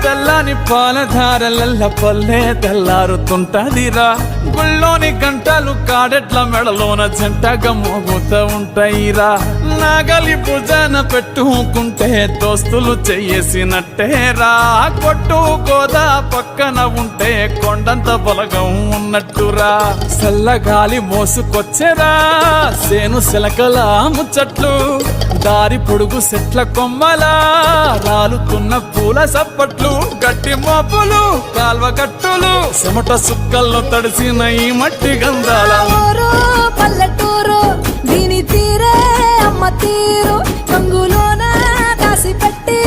తెల్లని పాలధారలల్ల పల్లె తెల్లారుతుంటదిరా గుళ్ళోని గంటలు కాడెట్ల మెడలోన జంటగా మోగుతూ ఉంటాయిరా నాగలి భుజాన పెట్టుకుంటే దోస్తులు చెయ్యేసినట్టేరా కొట్టు గోదా పక్కన ఉంటే కొండంత బలగం ఉన్నట్టురా చల్లగాలి మోసుకొచ్చెరా సేను శిలకల ముచ్చట్లు దారి పొడుగు చెట్ల కొమ్మలా రాలుతున్న పూల సప్పట్లు గట్టి మోపులు కాల్వ కట్టులు చెమట సుక్కల్లో తడిసిన ఈ మట్టి గంధాల ఊరు పల్లెటూరు దీని తీరే అమ్మ తీరు రంగులోన దాసి పెట్టి